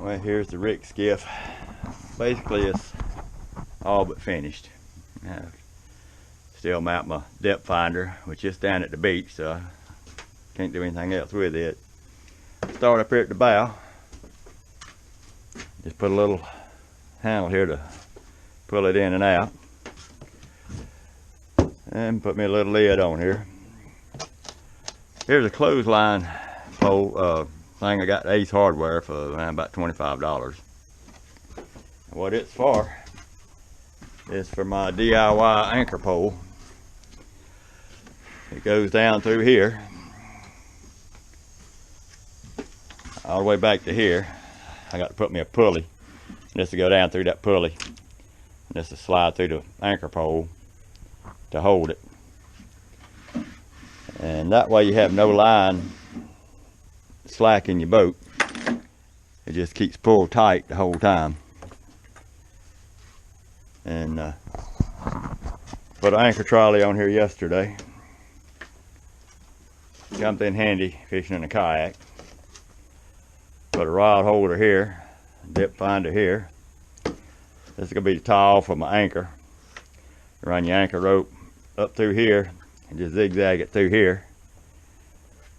Well, here's the RICSKIF. Basically, it's all but finished. Still mount my depth finder, which is down at the beach, so I can't do anything else with it. Start up here at the bow. Just put a little handle here to pull it in and out. And put me a little lid on here. Here's a clothesline pole thing I got at Ace Hardware for around about $25. What it's for is for my DIY anchor pole. It goes down through here all the way back to here. I got to put me a pulley. This will go down through that pulley. This will slide through the anchor pole to hold it. And that way you have no line slack in your boat. It just keeps pulled tight the whole time. And put an anchor trolley on here yesterday. Comes in handy fishing in a kayak. Put a rod holder here, dip finder here. This is going to be the tail for my anchor. Run your anchor rope up through here and just zigzag it through here.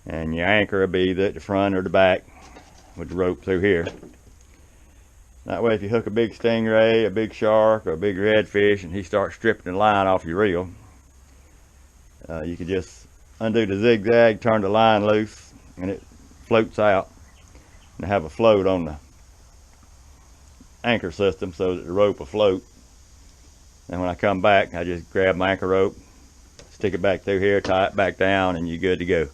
And your anchor will be either at the front or the back with the rope through here. That way if you hook a big stingray, a big shark, or a big redfish and he starts stripping the line off your reel, you can just undo the zigzag, turn the line loose, and it floats out. And have a float on the anchor system so that the rope will float. And when I come back, I just grab my anchor rope, stick it back through here, tie it back down, and you're good to go.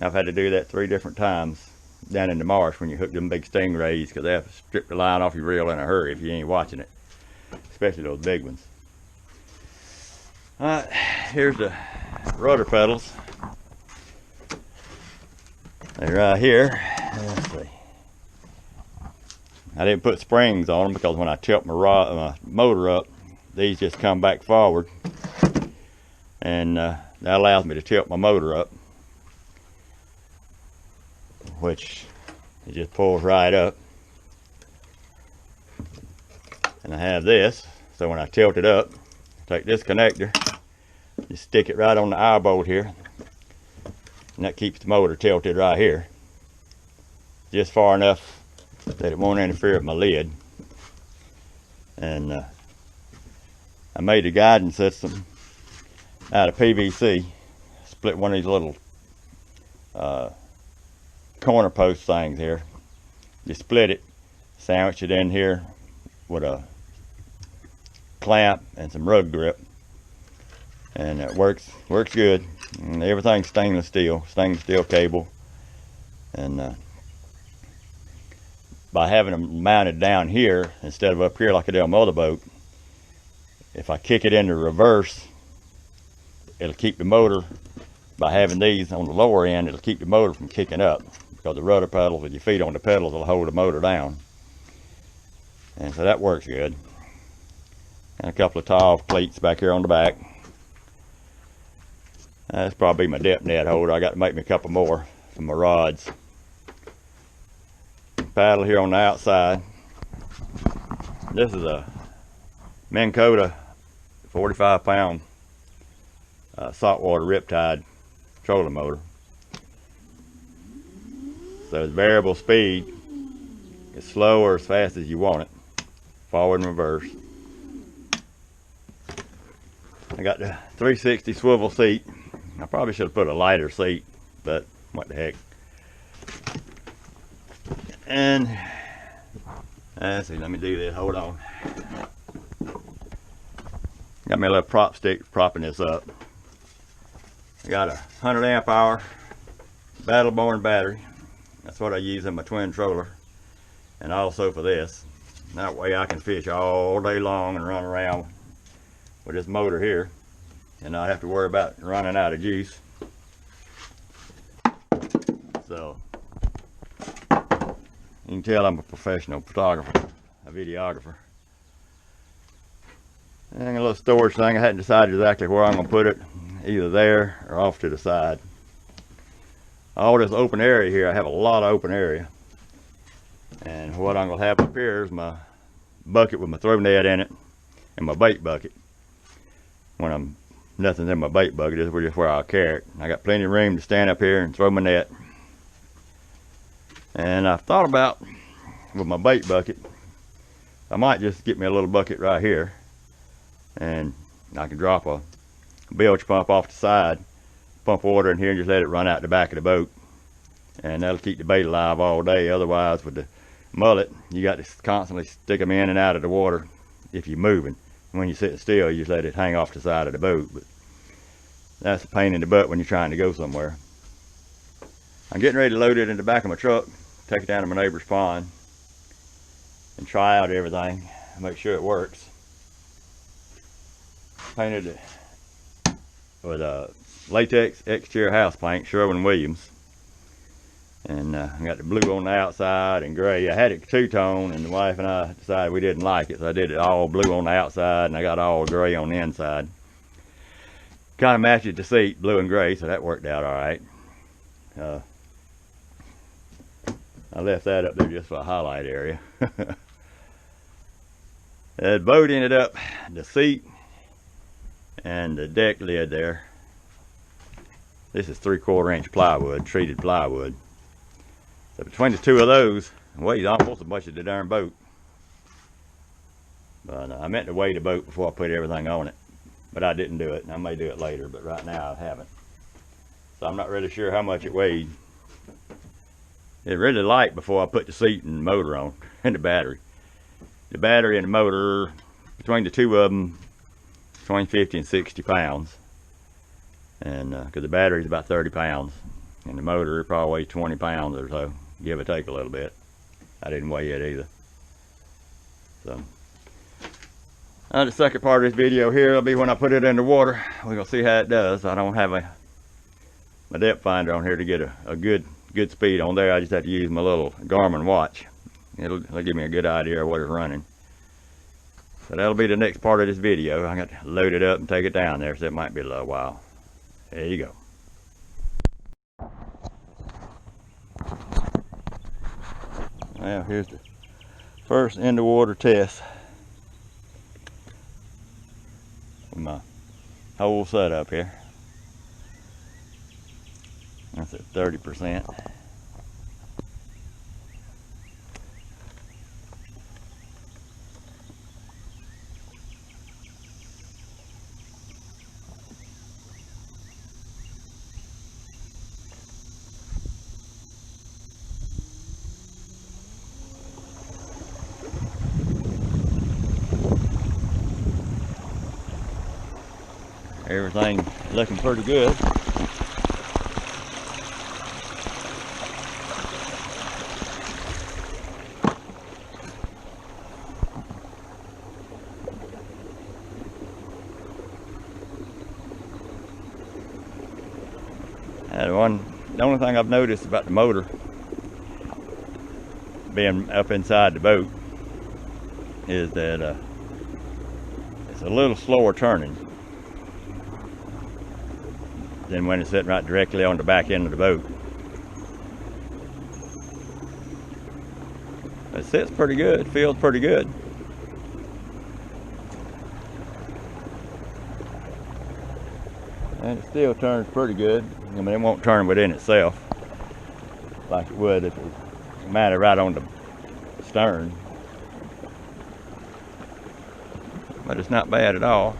I've had to do that 3 different times down in the marsh when you hook them big stingrays, because they have to strip the line off your reel in a hurry if you ain't watching it, especially those big ones. Alright, here's the rudder pedals. They're right here. Let's see. I didn't put springs on them because when I tilt my motor up, these just come back forward, and that allows me to tilt my motor up, which it just pulls right up. And I have this, so when I tilt it up, take this connector, just stick it right on the eye bolt here, and that keeps the motor tilted right here, just far enough that it won't interfere with my lid. And I made a guidance system out of PVC. Split one of these little corner post things here. You split it, sandwich it in here with a clamp and some rug grip, and it works good. And everything's stainless steel cable. And by having them mounted down here instead of up here like I do on my other boat, if I kick it into reverse, it'll keep the motor, by having these on the lower end, it'll keep the motor from kicking up, because the rudder pedals with your feet on the pedals will hold the motor down. And so that works good. And a couple of tall cleats back here on the back. That's probably my depth net holder. I got to make me a couple more for my rods. Paddle here on the outside. This is a Minn Kota 45-pound saltwater riptide trolling motor. So it's variable speed. It's slow or as fast as you want it, forward and reverse. I got the 360 swivel seat. I probably should have put a lighter seat, but what the heck. And let's see, let me do this, hold on. Got me a little prop stick propping this up. I got a 100 amp hour Battleborn battery. That's what I use in my twin troller, and also for this. That way I can fish all day long and run around with this motor here and not have to worry about running out of juice. So you can tell I'm a professional photographer, a videographer. And a little storage thing. I hadn't decided exactly where I'm going to put it, either there or off to the side. All this open area here, I have a lot of open area. And what I'm gonna have up here is my bucket with my throw net in it and my bait bucket. When nothing's in my bait bucket, this is just where I'll carry it. I got plenty of room to stand up here and throw my net. And I've thought about, with my bait bucket, I might just get me a little bucket right here, and I can drop a bilge pump off the side, pump water in here, and just let it run out the back of the boat, and that'll keep the bait alive all day. Otherwise, with the mullet, you got to constantly stick them in and out of the water if you're moving. When you're sitting still, you just let it hang off the side of the boat, but that's a pain in the butt when you're trying to go somewhere. I'm getting ready to load it in the back of my truck, take it down to my neighbor's pond, and try out everything, make sure it works. Painted it with a latex exterior house paint, Sherwin-Williams. And I got the blue on the outside and gray. I had it two-tone, and the wife and I decided we didn't like it, so I did it all blue on the outside, and I got all gray on the inside. Kind of matched the seat, blue and gray, so that worked out all right. I left that up there just for a highlight area. The boat ended up, the seat and the deck lid there. This is 3/4 inch plywood, treated plywood. So between the two of those, it weighs almost as much as the darn boat. But I meant to weigh the boat before I put everything on it. But I didn't do it. I may do it later, but right now I haven't. So I'm not really sure how much it weighed. It really light before I put the seat and the motor on, and the battery. The battery and the motor, between the two of them, between 50 and 60 pounds. And because the battery's about 30 pounds, and the motor probably weighs 20 pounds or so, give or take a little bit. I didn't weigh it either. So the second part of this video here will be when I put it in the water. We're gonna see how it does. I don't have my depth finder on here to get a good speed on there. I just have to use my little Garmin watch. It'll give me a good idea of what it's running. So that'll be the next part of this video. I got to load it up and take it down there, so it might be a little while. There you go. Now here's the first in the water test with my whole setup here. That's at 30%. Everything looking pretty good. The only thing I've noticed about the motor being up inside the boat is that it's a little slower turning than when it's sitting right directly on the back end of the boat. It sits pretty good, feels pretty good. And it still turns pretty good. I mean, it won't turn within itself like it would if it was mounted right on the stern. But it's not bad at all.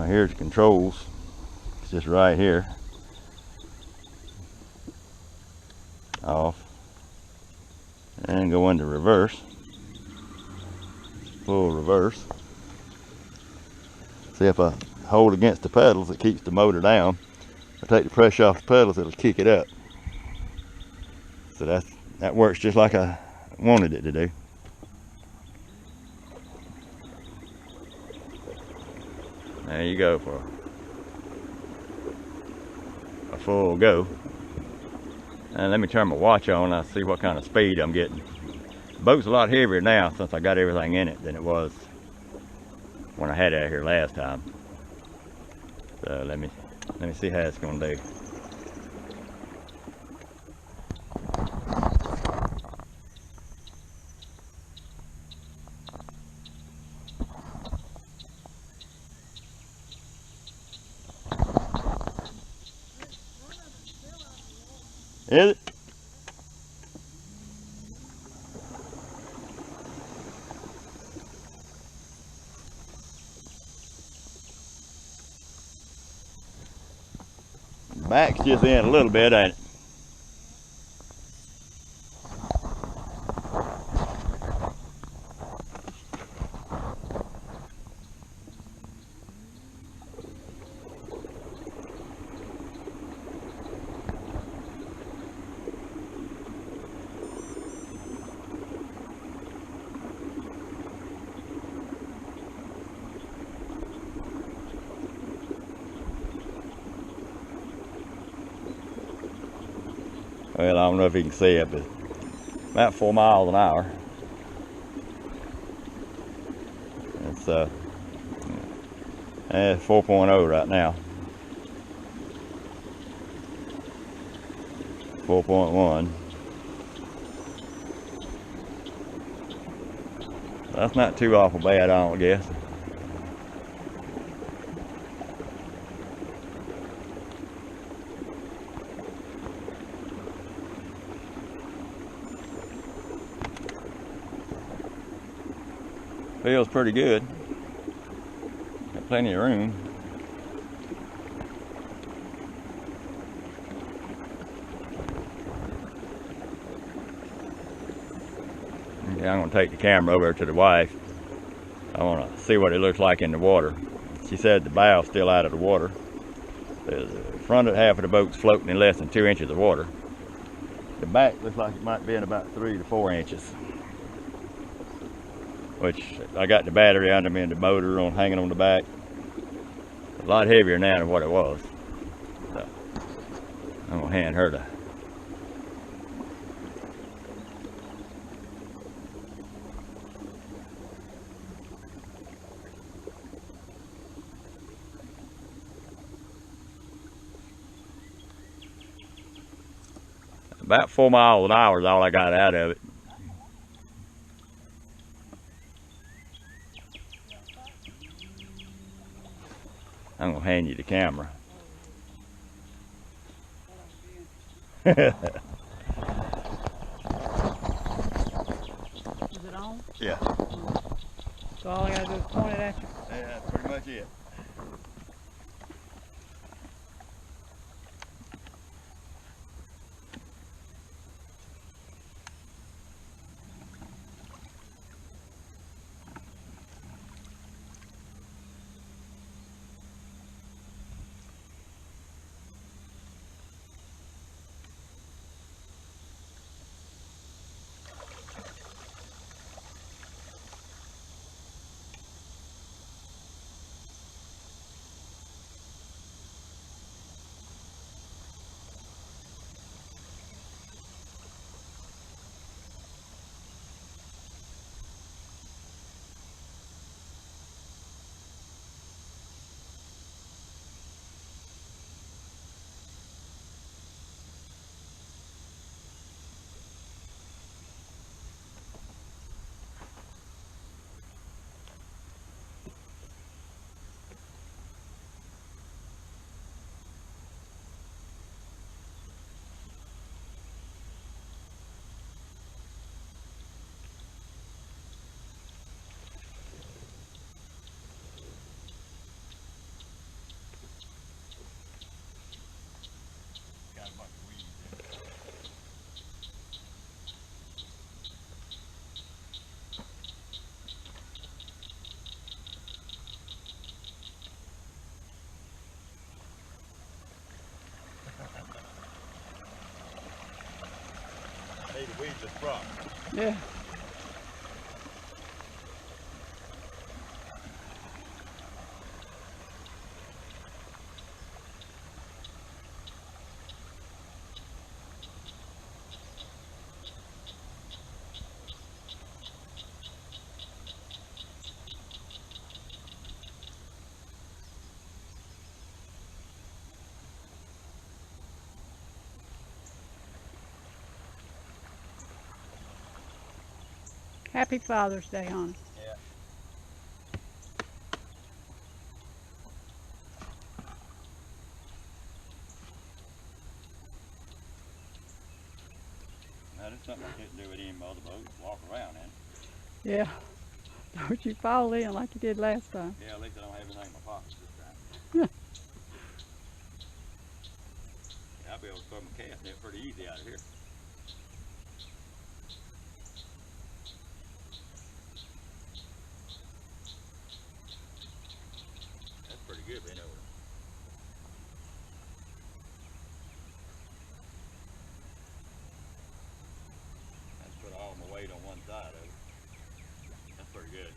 Here's the controls. It's just right here. Off. And go into reverse. Full reverse. See, if I hold against the pedals, it keeps the motor down. If I take the pressure off the pedals, it'll kick it up. So that works just like I wanted it to do. There you go for a full go. And let me turn my watch on. I'll see what kind of speed I'm getting. The boat's a lot heavier now since I got everything in it than it was when I had it out here last time. So let me see how it's gonna do. Is it? The back's just in a little bit, ain't it? Well, I don't know if you can see it, but about 4 miles an hour. It's 4.0 right now. 4.1. That's not too awful bad, I don't guess. Feels pretty good. Got plenty of room. Okay, I'm gonna take the camera over to the wife. I wanna see what it looks like in the water. She said the bow's still out of the water. The front of half of the boat's floating in less than 2 inches of water. The back looks like it might be in about 3 to 4 inches. Which I got the battery under me and the motor hanging on the back. A lot heavier now than what it was. So I'm gonna hand her the about 4 miles an hour is all I got out of it. I'm gonna hand you the camera. Is it on? Yeah. So all I gotta do is point it at you? Yeah, that's pretty much it. Need to weed this crop. Yeah. Happy Father's Day on it. Yeah. Now, that's something I couldn't do with any other boat. Walk around in. Yeah. Don't you fall in like you did last time. Yeah, at least I don't have anything in my pockets this time. Yeah, I'll be able to throw my cast net pretty easy out of here. That's pretty good being over. Let's put all my weight on one side of it. That's pretty good.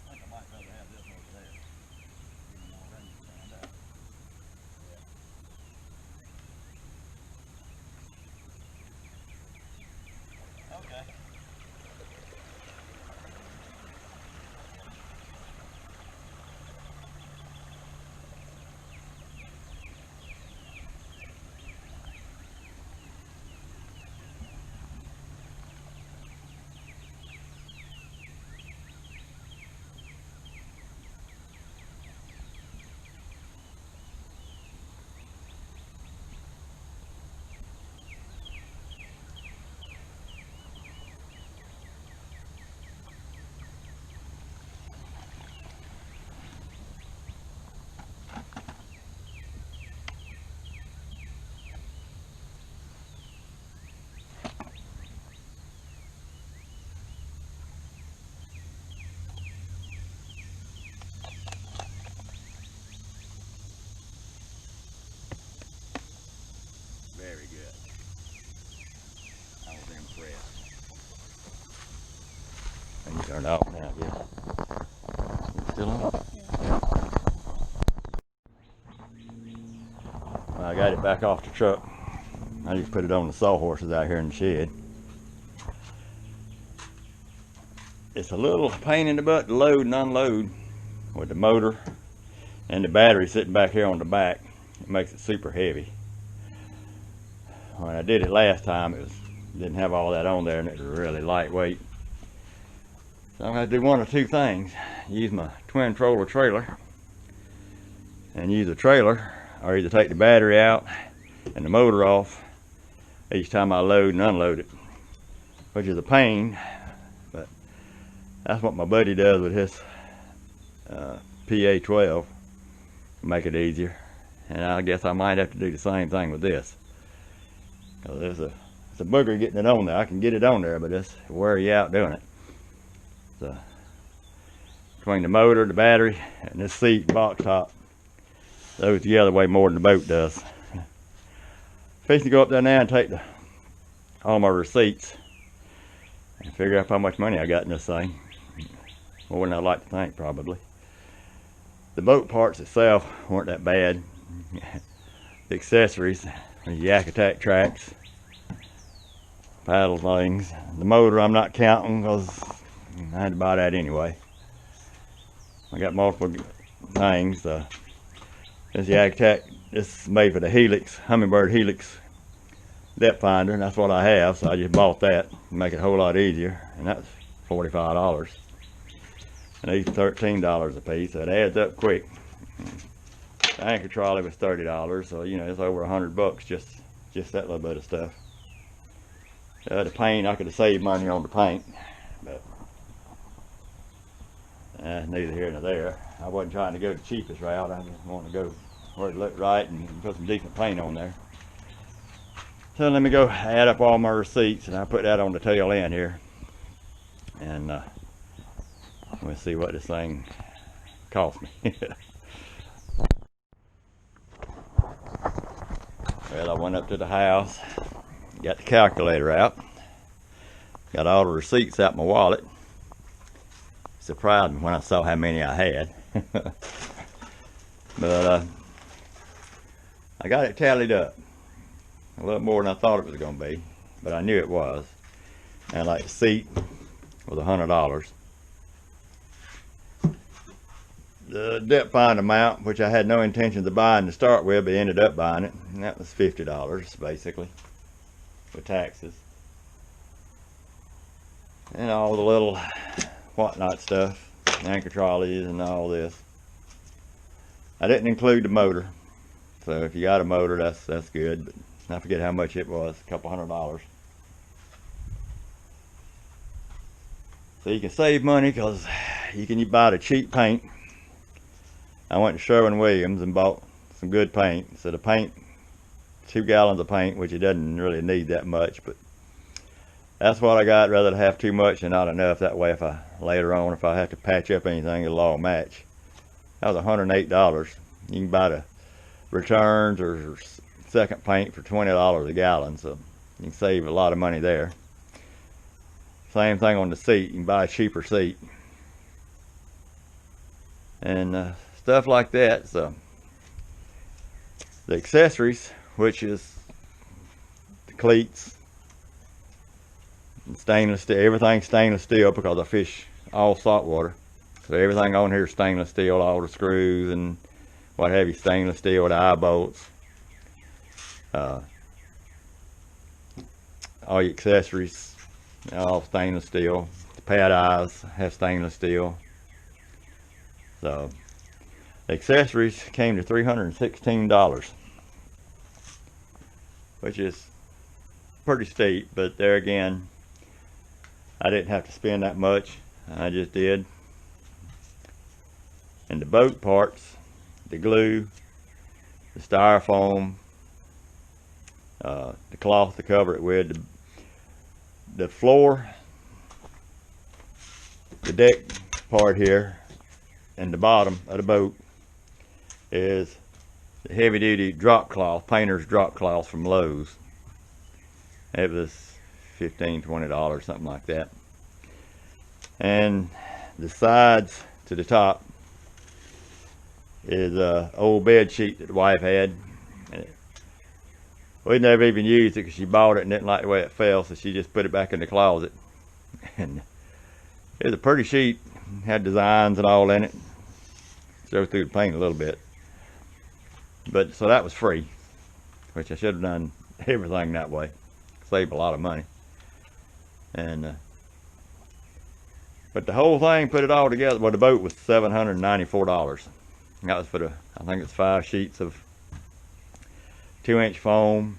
I think I might rather have this one over there. Even more ready to stand up. Yeah. Okay. Very good. I was impressed. And you turned off now, yeah. Still on? Well, I got it back off the truck. I just put it on the sawhorses out here in the shed. It's a little pain in the butt to load and unload with the motor and the battery sitting back here on the back. It makes it super heavy. When I did it last time, didn't have all that on there and it was really lightweight. So I'm going to do one or two things. Use my twin troller trailer and use a trailer, or either take the battery out and the motor off each time I load and unload it, which is a pain, but that's what my buddy does with his PA-12 to make it easier. And I guess I might have to do the same thing with this. It's a booger getting it on there. I can get it on there, but it's wear you out doing it. So between the motor, the battery, and this seat box top, those together weigh more than the boat does. Fixing to go up there now and take all my receipts and figure out how much money I got in this thing. More than I'd like to think, probably. The boat parts itself weren't that bad. The accessories, the yak attack tracks, paddle things. The motor I'm not counting because I had to buy that anyway. I got multiple things. This yak attack, this is made for the Helix, Humminbird Helix depth finder, and that's what I have, so I just bought that to make it a whole lot easier, and that's $45. And these $13 a piece, so it adds up quick. The anchor trolley was $30, so you know it's over $100 just that little bit of stuff. The paint, I could have saved money on the paint, but neither here nor there. I wasn't trying to go the cheapest route. I just wanted to go where it looked right and put some decent paint on there. So let me go add up all my receipts, and I put that on the tail end here, and we'll see what this thing cost me. Well, I went up to the house, got the calculator out, got all the receipts out my wallet. Surprised me when I saw how many I had. But I got it tallied up. A little more than I thought it was going to be, but I knew it was. And like the seat was $100. the depth finder mount, which I had no intentions of buying to start with, but ended up buying it, and that was $50 basically with taxes. And all the little whatnot stuff, anchor trolleys and all this. I didn't include the motor, so if you got a motor, that's good, but I forget how much it was, a couple $100. So you can save money because you can buy the cheap paint. I went to Sherwin-Williams and bought some good paint. So the paint, 2 gallons of paint, which it doesn't really need that much, but that's what I got, rather than have too much and not enough. That way, if I later on, if I have to patch up anything, it'll all match. That was $108. You can buy the returns or second paint for $20 a gallon, so you can save a lot of money there. Same thing on the seat. You can buy a cheaper seat and stuff like that. So the accessories, which is the cleats, stainless steel, everything's stainless steel because I fish all saltwater. So everything on here is stainless steel, all the screws and what have you, stainless steel, the eye bolts, all your accessories, all stainless steel. The pad eyes have stainless steel. So the accessories came to $316, which is pretty steep, but there again, I didn't have to spend that much. I just did. And the boat parts, the glue, the styrofoam, the cloth to cover it with, the floor, the deck part here, and the bottom of the boat is the heavy duty drop cloth, painter's drop cloth from Lowe's. It was $15, $20, something like that. And the sides to the top is a old bed sheet that the wife had. We never even used it because she bought it and didn't like the way it fell, so she just put it back in the closet. And it was a pretty sheet, had designs and all in it. Go through the paint a little bit, but so that was free, which I should have done everything that way, save a lot of money. And but the whole thing, put it all together, well, the boat was $794. That was for the, I think it's 5 sheets of 2-inch foam,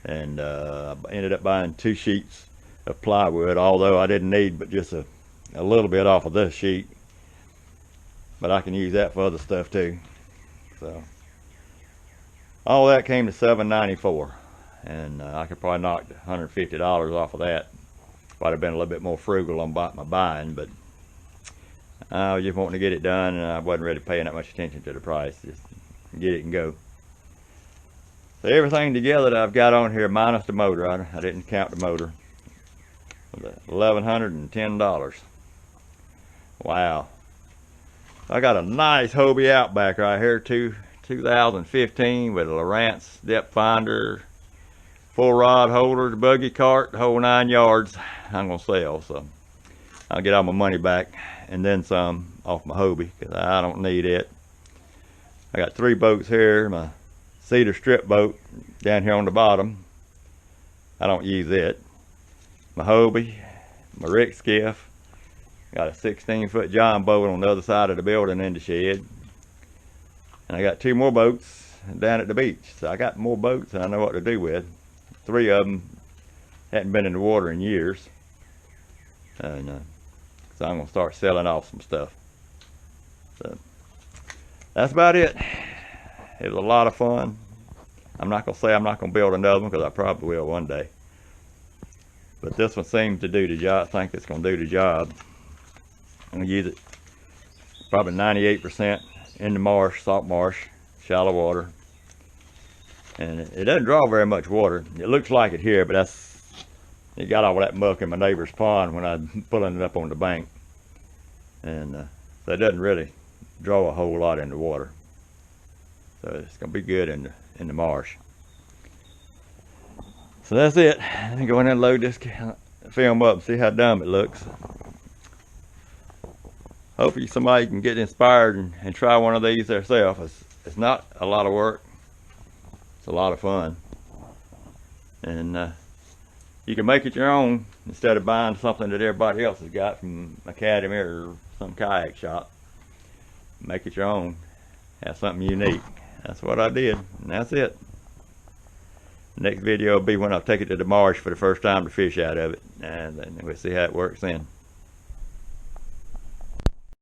and I ended up buying 2 sheets of plywood, although I didn't need but just a little bit off of this sheet, but I can use that for other stuff too. So all that came to $794, and I could probably knock $150 off of that if I'd have been a little bit more frugal on my buying, but I was just wanting to get it done, and I wasn't really paying that much attention to the price. Just get it and go. So everything together that I've got on here, minus the motor, I didn't count the motor, $1,110. Wow. I got a nice Hobie Outback right here, 2015, with a Lowrance depth finder, full rod holder, the buggy cart, the whole 9 yards. I'm gonna sell, so I'll get all my money back and then some off my Hobie, because I don't need it. I got 3 boats here. My cedar strip boat down here on the bottom, I don't use it. My Hobie, my RICSKIF, got a 16-foot John boat on the other side of the building in the shed, and I got 2 more boats down at the beach. So I got more boats than I know what to do with. 3 of them hadn't been in the water in years, and so I'm gonna start selling off some stuff. So that's about it. It was a lot of fun. I'm not gonna say I'm not gonna build another one, because I probably will one day, but this one seems to do the job. I think it's gonna do the job. I'm gonna use it probably 98% in the marsh, salt marsh, shallow water, and it doesn't draw very much water. It looks like it here, but it got all that muck in my neighbor's pond when I'm pulling it up on the bank, and so it doesn't really draw a whole lot in the water. So it's gonna be good in the marsh. So that's it. Let me go in and load this film up and see how dumb it looks. hopefully somebody can get inspired and try one of these themselves. It's not a lot of work. It's a lot of fun. And you can make it your own instead of buying something that everybody else has got from Academy or some kayak shop. Make it your own. Have something unique. That's what I did, and that's it. Next video will be when I take it to the marsh for the first time to fish out of it, and then we'll see how it works then.